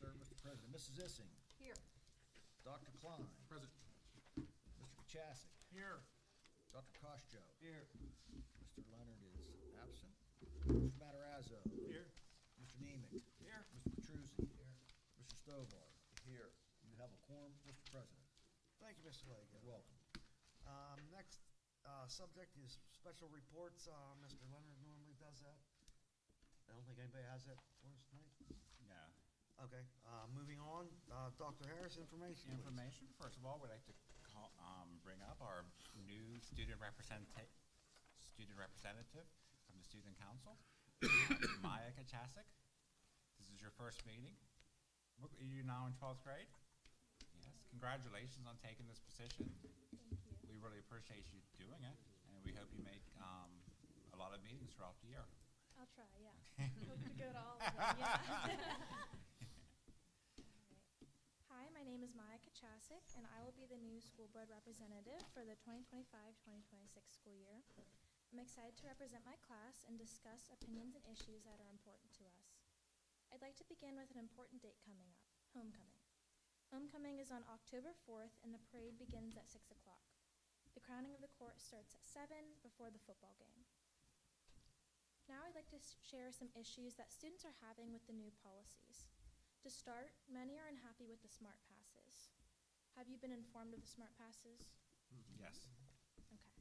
sir. Mr. President, Mrs. Issing. Here. Dr. Klein. Present. Mr. Kachasik. Here. Dr. Koschko. Here. Mr. Leonard is absent. Mr. Matarazzo. Here. Mr. Nemec. Here. Mr. Petruzzi. Here. Mr. Stovall. Here. You have a quorum, Mr. President. Thank you, Mr. Leggett. You're welcome. Next subject is special reports. Mr. Leonard normally does that. I don't think anybody has that for us tonight. No. Okay, moving on. Dr. Harris, information, please. Information, first of all, we'd like to bring up our new student representative from the Student Council, Maya Kachasik. This is your first meeting. Are you now in 12th grade? Yes, congratulations on taking this position. Thank you. We really appreciate you doing it, and we hope you make a lot of meetings throughout the year. I'll try, yeah. Hope to go to all of them, yeah. Hi, my name is Maya Kachasik, and I will be the new school board representative for the 2025-2026 school year. I'm excited to represent my class and discuss opinions and issues that are important to us. I'd like to begin with an important date coming up, homecoming. Homecoming is on October 4th, and the parade begins at 6 o'clock. The crowning of the court starts at 7 before the football game. Now I'd like to share some issues that students are having with the new policies. To start, many are unhappy with the smart passes. Have you been informed of the smart passes? Yes. Okay.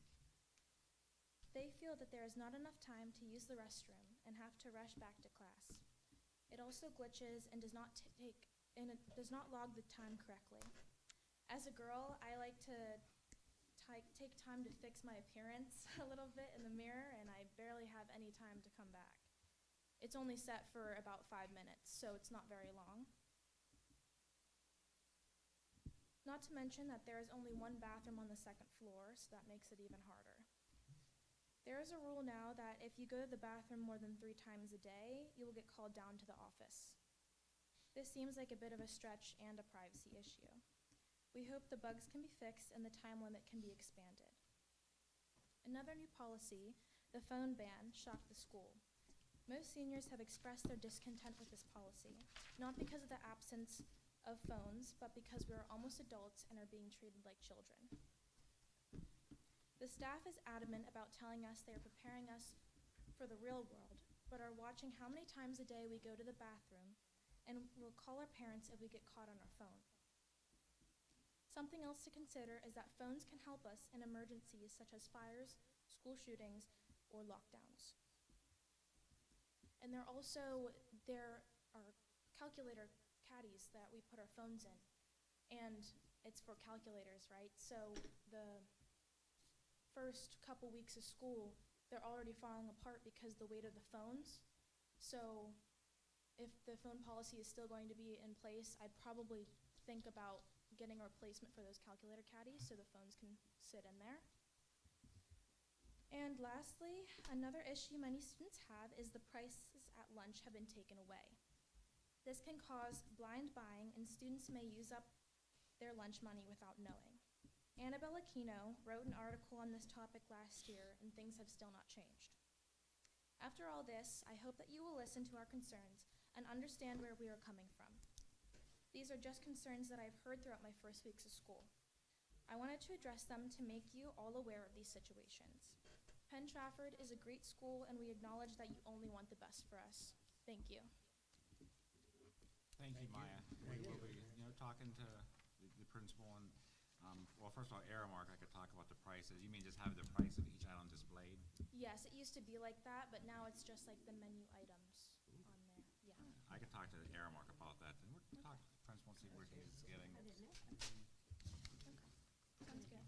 They feel that there is not enough time to use the restroom and have to rush back to class. It also glitches and does not log the time correctly. As a girl, I like to take time to fix my appearance a little bit in the mirror, and I barely have any time to come back. It's only set for about 5 minutes, so it's not very long. Not to mention that there is only one bathroom on the second floor, so that makes it even harder. There is a rule now that if you go to the bathroom more than 3 times a day, you will get called down to the office. This seems like a bit of a stretch and a privacy issue. We hope the bugs can be fixed and the time limit can be expanded. Another new policy, the phone ban, shocked the school. Most seniors have expressed their discontent with this policy, not because of the absence of phones, but because we are almost adults and are being treated like children. The staff is adamant about telling us they are preparing us for the real world, but are watching how many times a day we go to the bathroom and will call our parents if we get caught on our phone. Something else to consider is that phones can help us in emergencies such as fires, school shootings, or lockdowns. And there are calculator caddies that we put our phones in, and it's for calculators, right? So the first couple weeks of school, they're already falling apart because of the weight of the phones. So if the phone policy is still going to be in place, I'd probably think about getting a replacement for those calculator caddies so the phones can sit in there. And lastly, another issue many students have is the prices at lunch have been taken away. This can cause blind buying, and students may use up their lunch money without knowing. Annabelle Aquino wrote an article on this topic last year, and things have still not changed. After all this, I hope that you will listen to our concerns and understand where we are coming from. These are just concerns that I've heard throughout my first weeks of school. I wanted to address them to make you all aware of these situations. Penn Trafford is a great school, and we acknowledge that you only want the best for us. Thank you. Thank you, Maya. We will be, talking to the principal and, well, first of all, Aramark, I could talk about the prices. You mean just have the price of each item displayed? Yes, it used to be like that, but now it's just like the menu items on there. Yeah. I could talk to Aramark about that, and we'll talk to the principal and see where he's getting. Okay. Sounds good.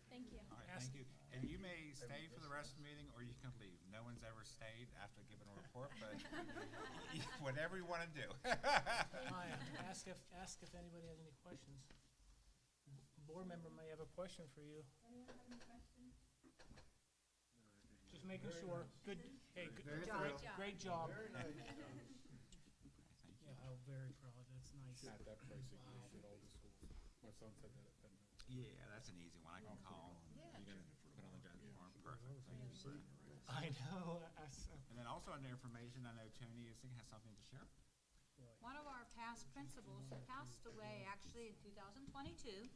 Thank you. All right, thank you. And you may stay for the rest of the meeting, or you can leave. No one's ever stayed after giving a report, but whatever you want to do. Maya, ask if anybody has any questions. Board member may have a question for you. Anyone have any questions? Just making sure. Good. Hey, good job. Great job. Very nice. Thank you. Yeah, I'm very proud. That's nice. Not that pricing at all the schools. My son said that at Penn. Yeah, that's an easy one. I can call. Yeah. You can put on the agenda for him. Perfect. Thank you, sir. I know. And then also under information, I know Tony has something to share. One of our past principals who passed away actually in 2022,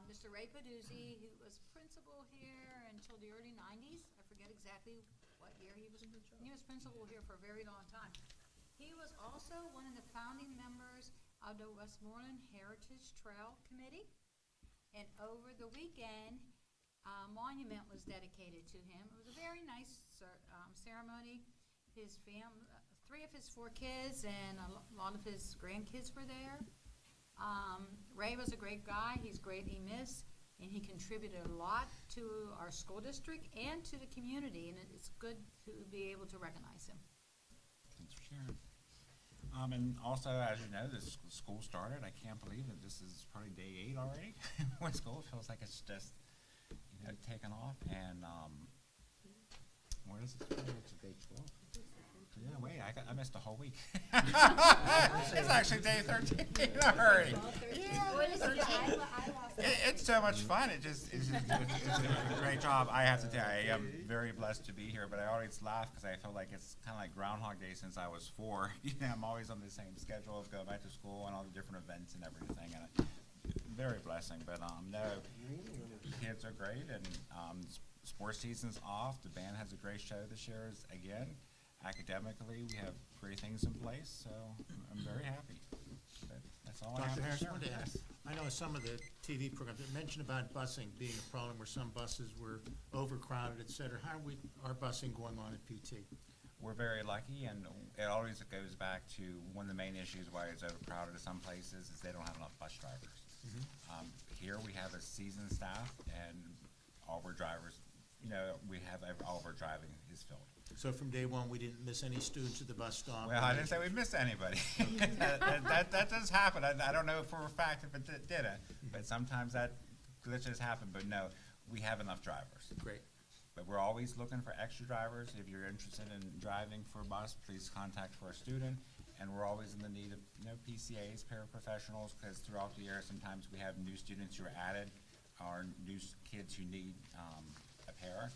Mr. Ray Paduzzi, who was principal here until the early 90s. I forget exactly what year he was. He was principal here for a very long time. He was also one of the founding members of the Westmoreland Heritage Trail Committee. And over the weekend, a monument was dedicated to him. It was a very nice ceremony. His family, 3 of his 4 kids and a lot of his grandkids were there. Ray was a great guy. He's greatly missed, and he contributed a lot to our school district and to the community, and it's good to be able to recognize him. Thanks for sharing. And also, as you know, this school started. I can't believe that this is probably day 8 already. When school feels like it's just, taken off. And where is it? It's day 12. Yeah, wait, I missed a whole week. It's actually day 13 already. It's so much fun. It's a great job. I have to tell you, I am very blessed to be here, but I always laugh because I feel like it's kind of like Groundhog Day since I was 4. I'm always on the same schedule of going back to school and all the different events and everything. And very blessing, but no, kids are great, and sports season's off. The band has a great show this year again. Academically, we have great things in place, so I'm very happy. But that's all I have Dr. to Harris, share. I wanted to ask, I know some of the TV programs, they mentioned about busing being a problem where some buses were overcrowded, et cetera. How are our busing going on at PT? We're very lucky, and it always goes back to one of the main issues why it's overcrowded at some places is they don't have enough bus drivers. Here we have a seasoned staff, and all of our drivers, we have all of our driving is filled. So from day one, we didn't miss any students at the bus stop? Well, I didn't say we missed anybody. that does happen. I don't know for a fact if it didn't, but sometimes that glitches happen. But no, we have enough drivers. Great. But we're always looking for extra drivers. If you're interested in driving for a bus, please contact for a student. And we're always in the need of PCAs, paraprofessionals, because throughout the year sometimes we have new students who are added, or new kids who need a pair.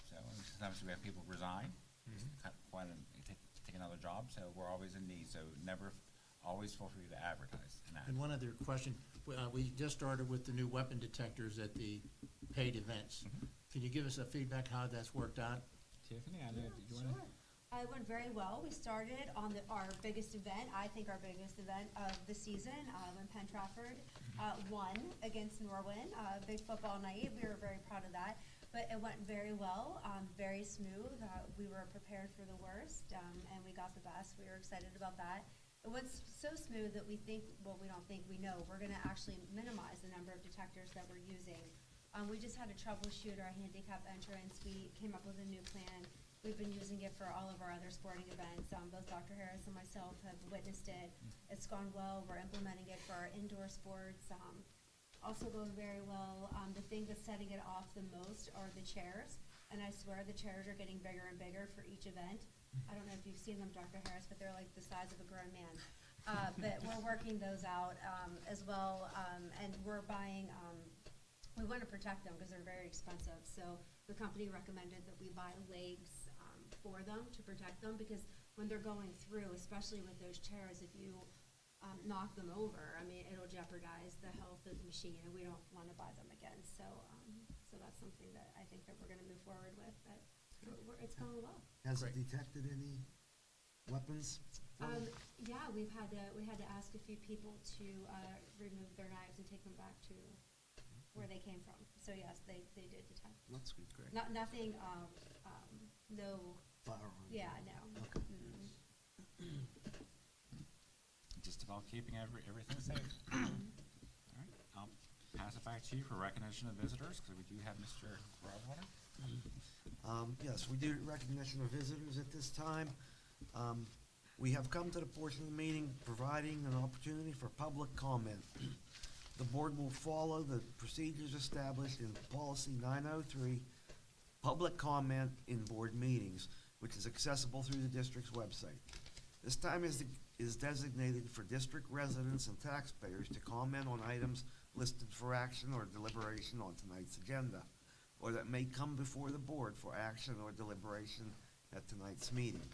So sometimes we have people resign, want to take another job. So we're always in need. So always feel free to advertise. And one other question, we just started with the new weapon detectors at the paid events. Can you give us a feedback how that's worked out? Tiffany, I know, did you want to? It went very well. We started on our biggest event, I think our biggest event of the season, when Penn Trafford won against Norwin, big football night. We were very proud of that. But it went very well, very smooth. We were prepared for the worst, and we got the best. We were excited about that. It went so smooth that we know we're going to actually minimize the number of detectors that we're using. We just had to troubleshoot our handicap entrance. We came up with a new plan. We've been using it for all of our other sporting events. Both Dr. Harris and myself have witnessed it. It's gone well. We're implementing it for our indoor sports. Also going very well. The thing that's setting it off the most are the chairs. And I swear the chairs are getting bigger and bigger for each event. I don't know if you've seen them, Dr. Harris, but they're like the size of a grown man. But we're working those out as well. And we're buying, we want to protect them because they're very expensive. So the company recommended that we buy legs for them to protect them, because when they're going through, especially with those chairs, if you knock them over, I mean, it'll jeopardize the health of the machine, and we don't want to buy them again. So so that's something that I think that we're going to move forward with, but it's going well. Has it detected any weapons? Yeah, we had to ask a few people to remove their knives and take them back to where they came from. So yes, they did detect. That's good. Great. Nothing, no. Firearm. Yeah, no. Okay. Just about keeping everything safe. All right, I'll pass it back to you for recognition of visitors, because we do have Mr. Broadwater. Yes, we do recognition of visitors at this time. We have come to the portion of the meeting providing an opportunity for public comment. The board will follow the procedures established in Policy 903, public comment in board meetings, which is accessible through the district's website. This time is designated for district residents and taxpayers to comment on items listed for action or deliberation on tonight's agenda, or that may come before the board for action or deliberation at tonight's meeting.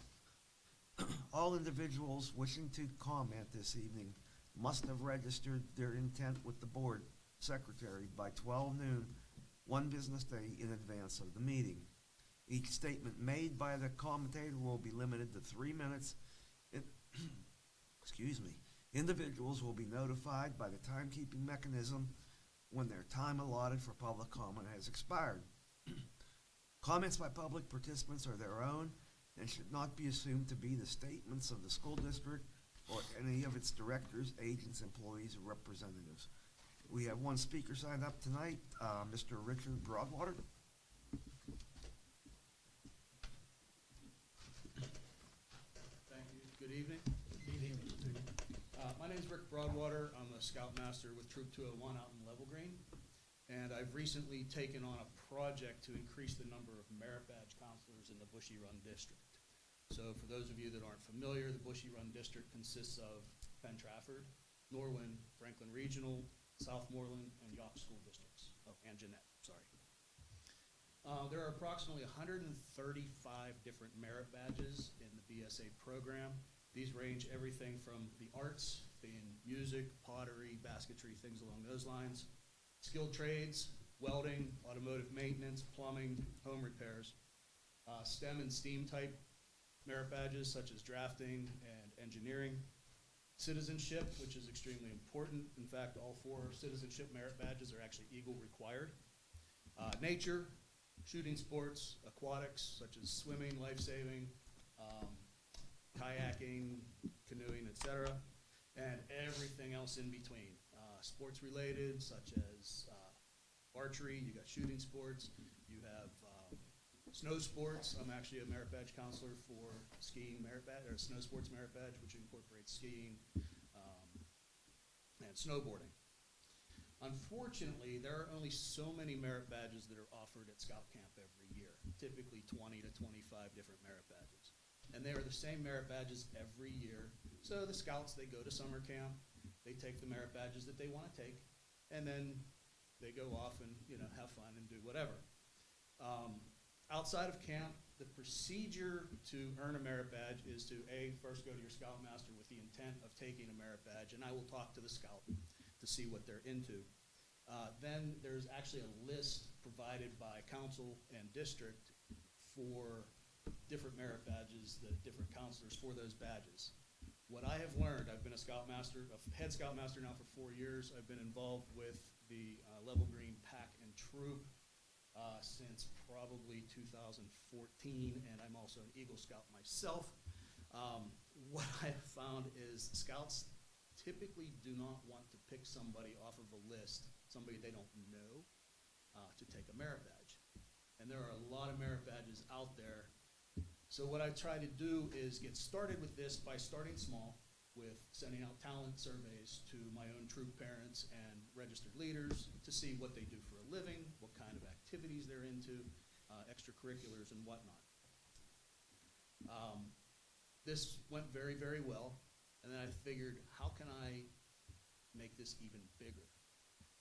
All individuals wishing to comment this evening must have registered their intent with the board secretary by 12 noon, one business day in advance of the meeting. Each statement made by the commentator will be limited to 3 minutes. Excuse me. Individuals will be notified by the timekeeping mechanism when their time allotted for public comment has expired. Comments by public participants are their own and should not be assumed to be the statements of the school district or any of its directors, agents, employees, or representatives. We have one speaker signed up tonight, Mr. Richard Broadwater. Thank you. Good evening. My name is Rick Broadwater. I'm a Scoutmaster with Troop 201 out in Level Green. And I've recently taken on a project to increase the number of merit badge counselors in the Bushy Run District. So for those of you that aren't familiar, the Bushy Run District consists of Penn Trafford, Norwin, Franklin Regional, Southmoreland, and Yawk School Districts. Oh, and Jeanette, sorry. There are approximately 135 different merit badges in the BSA program. These range everything from the arts, being music, pottery, basketry, things along those lines, skilled trades, welding, automotive maintenance, plumbing, home repairs, STEM and STEAM type merit badges such as drafting and engineering, citizenship, which is extremely important. In fact, all 4 citizenship merit badges are actually Eagle required. Nature, shooting sports, aquatics such as swimming, life-saving, kayaking, canoeing, etc., and everything else in between. Sports related such as archery, you got shooting sports, you have snow sports. I'm actually a merit badge counselor for skiing merit badge, or snow sports merit badge, which incorporates skiing and snowboarding. Unfortunately, there are only so many merit badges that are offered at Scout Camp every year, typically 20 to 25 different merit badges. And they are the same merit badges every year. So the Scouts, they go to summer camp, they take the merit badges that they want to take, and then they go off and have fun and do whatever. Outside of camp, the procedure to earn a merit badge is to first go to your Scoutmaster with the intent of taking a merit badge, and I will talk to the Scout to see what they're into. Then there's actually a list provided by council and district for different merit badges, the different counselors for those badges. What I have learned, I've been a Scoutmaster, a head Scoutmaster now for 4 years. I've been involved with the Level Green Pack and Troop since probably 2014, and I'm also an Eagle Scout myself. What I have found is Scouts typically do not want to pick somebody off of a list, somebody they don't know, to take a merit badge. And there are a lot of merit badges out there. So what I try to do is get started with this by starting small, with sending out talent surveys to my own troop parents and registered leaders to see what they do for a living, what kind of activities they're into, extracurriculars and whatnot. This went very, very well, and then I figured, how can I make this even bigger?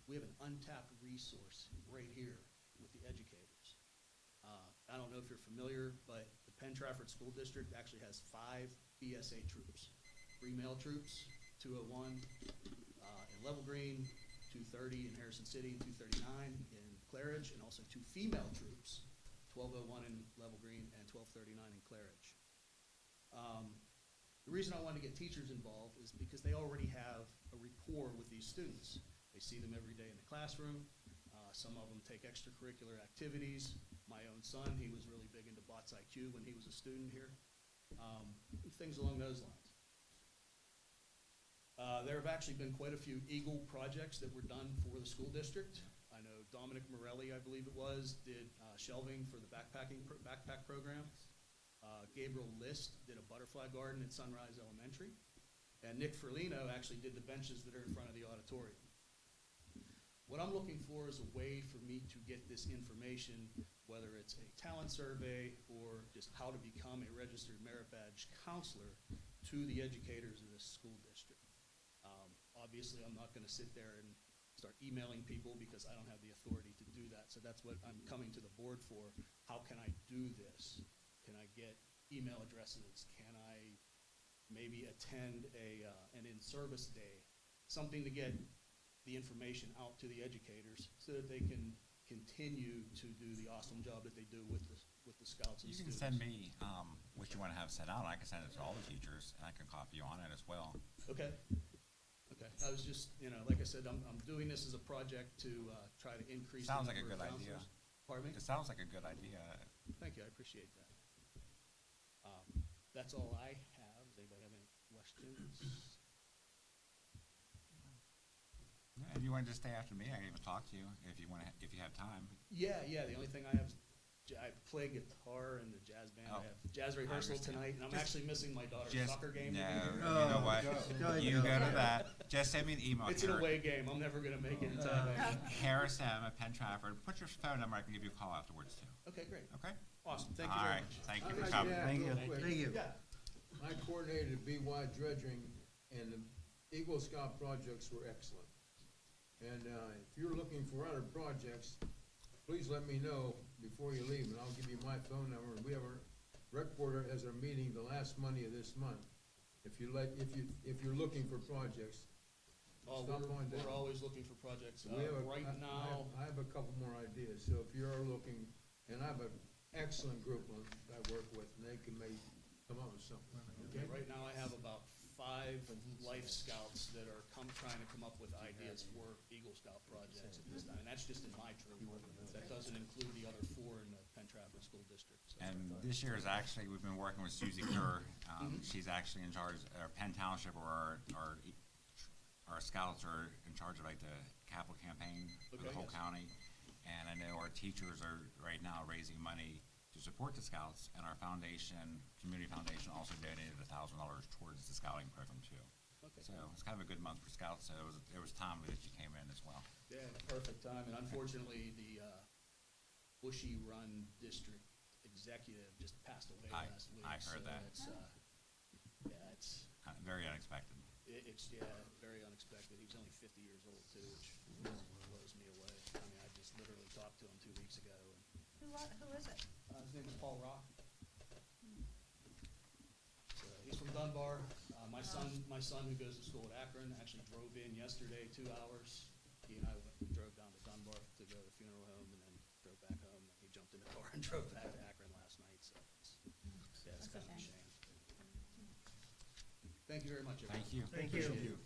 We have an untapped resource right here with the educators. I don't know if you're familiar, but the Penn Trafford School District actually has 5 BSA troops. 3 male troops, 201 in Level Green, 230 in Harrison City, and 239 in Claridge, and also 2 female troops, 1201 in Level Green and 1239 in Claridge. The reason I wanted to get teachers involved is because they already have a rapport with these students. They see them every day in the classroom. Some of them take extracurricular activities. My own son, he was really big into Bots IQ when he was a student here. Things along those lines. There have actually been quite a few Eagle projects that were done for the school district. I know Dominic Morelli, I believe it was, did shelving for the backpack program. Gabriel List did a butterfly garden at Sunrise Elementary. And Nick Ferlino actually did the benches that are in front of the auditorium. What I'm looking for is a way for me to get this information, whether it's a talent survey or just how to become a registered merit badge counselor, to the educators of this school district. Obviously, I'm not going to sit there and start emailing people because I don't have the authority to do that. So that's what I'm coming to the board for. How can I do this? Can I get email addresses? Can I maybe attend an in-service day, something to get the information out to the educators so that they can continue to do the awesome job that they do with the scouts and You can students. send me, what you wanna have sent out, and I can send it to all the teachers, and I can copy you on it as well. Okay. Okay. I was just, like I said, I'm doing this as a project to try to increase the Sounds number like a of good idea. counselors. Pardon me? It sounds like a good idea. Thank you, I appreciate that. That's all I have. Does anybody have any questions? Yeah, if you wanna just stay after me, I can even talk to you if you have time. Yeah, the only thing I have is, I play guitar in the jazz band. Oh, I have jazz rehearsal understand. tonight, and I'm Just- actually missing my daughter's Just, soccer game. no, to be here. you know what? You go to that. Just send me an email. It's an away game. I'm never gonna make it in time. Harris M at Penn Trafford. Put your phone number. I can give you a call afterwards too. Okay, great. Okay? Awesome. Thank you All very right. much. Thank you I'd for like coming. to add Thank real you. quick. Thank you. Yeah. I coordinated BY dredging, and the Eagle Scout projects were excellent. And if you're looking for other projects, please let me know before you leave, and I'll give you my phone number. We have our rec board has our meeting the last Monday of this month. If you're looking for projects, Oh, stop on down. we're always looking for projects. We have Right now, I have a couple more ideas, so if you're looking, and I have an excellent group I work with, and they can maybe come up with something, okay? right now I have about 5 Life Scouts that are trying to come up with ideas for Eagle Scout projects at this time, and that's just in my troop. That doesn't include the other 4 in the Penn Trafford School District. So. And this year is actually, we've been working with Susie Kerr. She's actually in charge, Penn Township, or our scouts are in charge of like the capital campaign for the Okay, whole yes. county. And I know our teachers are right now raising money to support the scouts, and our foundation, community foundation, also donated $1,000 towards the scouting program too. Okay. So it's kind of a good month for scouts, so it was timely that you came in as well. Yeah, perfect time, and unfortunately, the Bushy Run District executive just passed away last week. I heard so that. It's, it's, Very unexpected. it's very unexpected. He was only 50 years old too, which blows me away. I mean, I just literally talked to him 2 weeks ago. And, Who is it? his name is Paul Rock. So he's from Dunbar. My son who goes to school at Akron actually drove in yesterday 2 hours. He and I drove down to Dunbar to go to the funeral home, and then drove back home. And he jumped in the car and drove back to Akron last night. So it's kind of a shame. Thank you very much, everyone. Thank you. Thank you. Appreciate it.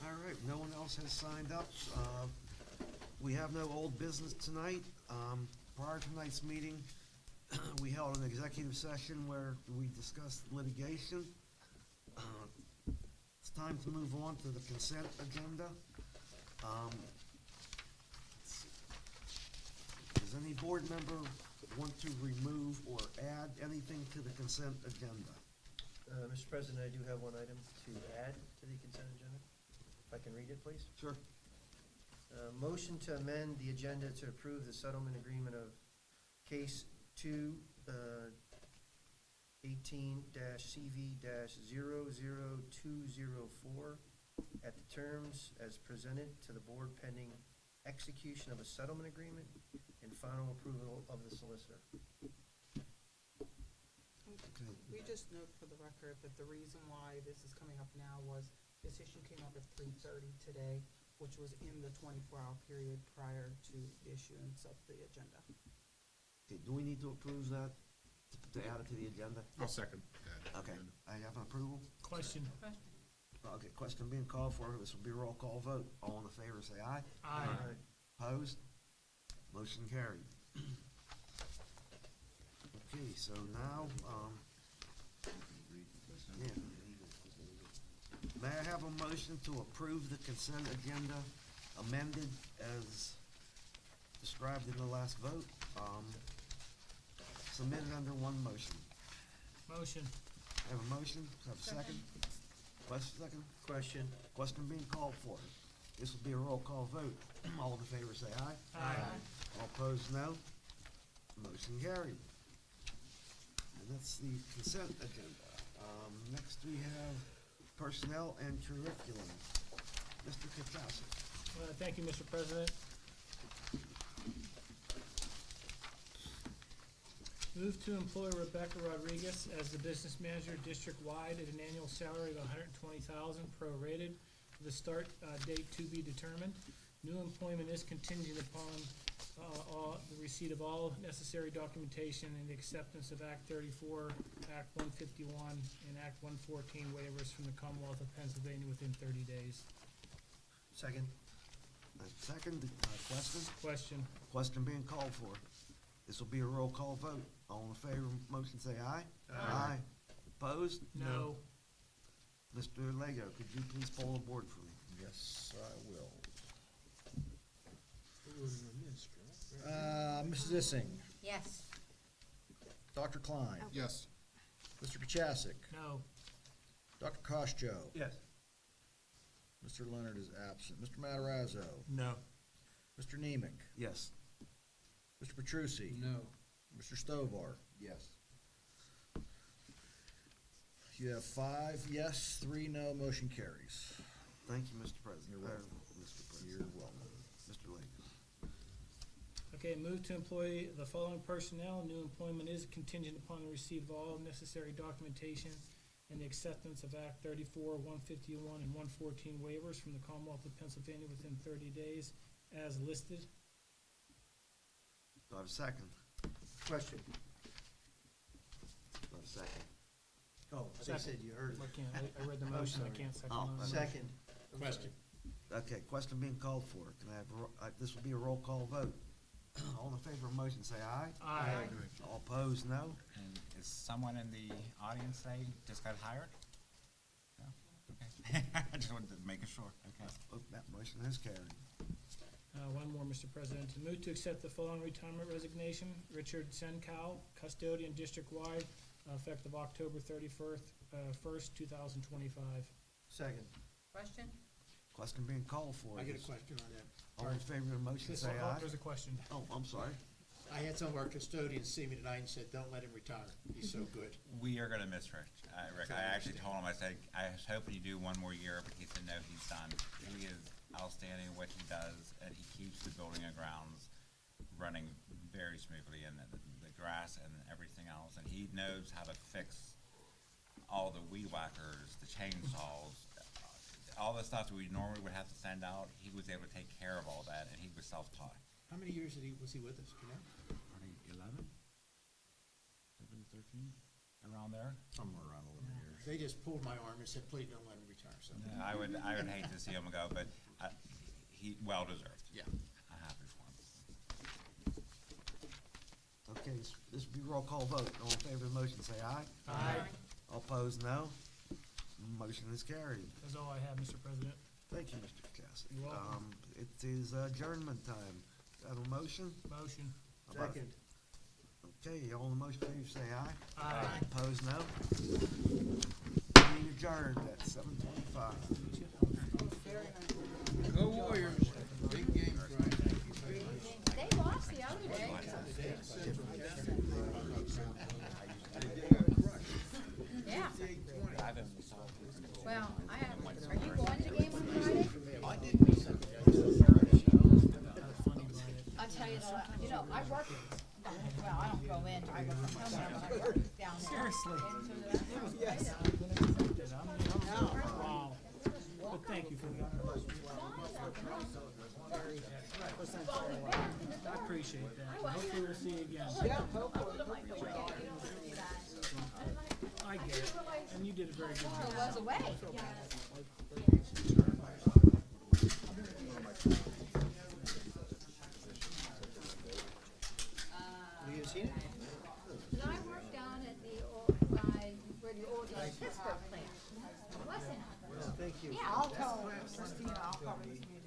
All right, no one else has signed up. We have no old business tonight. Prior to tonight's meeting, we held an executive session where we discussed litigation. It's time to move on to the consent agenda. Does any board member want to remove or add anything to the consent agenda? Mr. President, I do have one item to add to the consent agenda. If I can read it, please. Sure. Motion to amend the agenda to approve the settlement agreement of case 18-CV-00204 at the terms as presented to the board pending execution of a settlement agreement and final approval of the solicitor. We just note for the record that the reason why this is coming up now was this issue came up at 3:30 today, which was in the 24-hour period prior to the issuance of the agenda. Okay, do we need to approve that, to add it to the agenda? I'll second that. Okay, I have an approval. Question. Okay, question being called for. This will be a roll call vote. All in favor, say aye. Aye. Opposed? Motion carried. Okay, so now, yeah. May I have a motion to approve the consent agenda amended as described in the last vote, submitted under one motion? Motion. Have a motion, have a second? Question, second? Question. Question being called for. This will be a roll call vote. All in favor say aye. Aye. All opposed, no. Motion carried. And that's the consent agenda. Next we have personnel and curriculum. Mr. Katsasik. Thank you, Mr. President. Move to employ Rebecca Rodriguez as the business manager district-wide at an annual salary of $120,000 prorated for the start date to be determined. New employment is contingent upon the receipt of all necessary documentation and the acceptance of Act 34, Act 151, and Act 114 waivers from the Commonwealth of Pennsylvania within 30 days. Second. Second, question? Question. Question being called for. This will be a roll call vote. All in favor of the motion, say aye. Aye. Opposed? No. Mr. Lego, could you please poll the board for me? Yes, I will. Mrs. Issing, Yes. Dr. Klein, Yes. Mr. Kachasik, No. Dr. Costo, Yes. Mr. Leonard is absent, Mr. Matarazzo, No. Mr. Nemec, Yes. Mr. Petrucci, No. Mr. Stovar. Yes. You have 5 yes, 3 no, motion carries. Thank you, Mr. President. You're welcome. Mr. President. You're welcome. Mr. Lego. Okay, move to employ the following personnel. New employment is contingent upon the receipt of all necessary documentation and the acceptance of Act 34, 151, and 114 waivers from the Commonwealth of Pennsylvania within 30 days as listed. Do I have a second? Question. Do I have a second? Oh, they said you heard I it. can't, I read the motion, I can't second Oh, the motion. Second. Question. Okay, question being called for. Can I have, this will be a roll call vote. All in favor of the motion, say aye. Aye. All opposed, no. And is someone in the audience today just got hired? No? Okay. I just wanted to make sure, okay. Oh, that motion is carried. One more, Mr. President. To move to accept the following retirement resignation. Richard Senkow, custodian district-wide, effective October 1st, 2025. Second. Question? Question being called for. I get a question on that. All in favor of the motion, This- say aye. There's a question. Oh, I'm sorry. I had some of our custodians see me tonight and said, don't let him retire. He's so good. We are gonna miss Rick. Rick, I actually told him, I said, I was hoping you do one more year, but he said, no, he's done. He is outstanding at what he does, and he keeps the building and grounds running very smoothly, and the grass and everything else, and he knows how to fix all the weed whackers, the chainsaws, all the stuff that we normally would have to send out. He was able to take care of all that, and he was self-taught. How many years was he with us, do you know? I think 11? 13? Around there? Somewhere around 11 years. They just pulled my arm and said, please don't let him retire, so. Yeah, I would hate to see him go, but he well deserved. Yeah. I'm happy for him. Okay, this will be a roll call vote. All in favor of the motion, say aye. Aye. All opposed, no. Motion is carried. That's all I have, Mr. President. Thank you, Mr. Kachasik. You're welcome. It is adjournment time. Have a motion? Motion. Second. Okay, all in the motion, please say aye. Aye. Opposed, no. Meeting adjourned at 7:25. Go Warriors. Big game Friday. They lost the other day. Yeah. Well, are you going to the game on Friday? I'll tell you, I work, well, I don't go in, I work from home, but I work down there. Seriously. Wow. But thank you for that. I appreciate that. Hopefully we'll see you again. I get it, and you did a very good It job. was away. Have you seen it? And I worked down at the old, where the old Pittsburgh plant. Wasn't it? Thank you. Yeah, I'll tell Christina, I'll cover this meeting.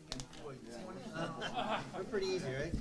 They're pretty easy, right?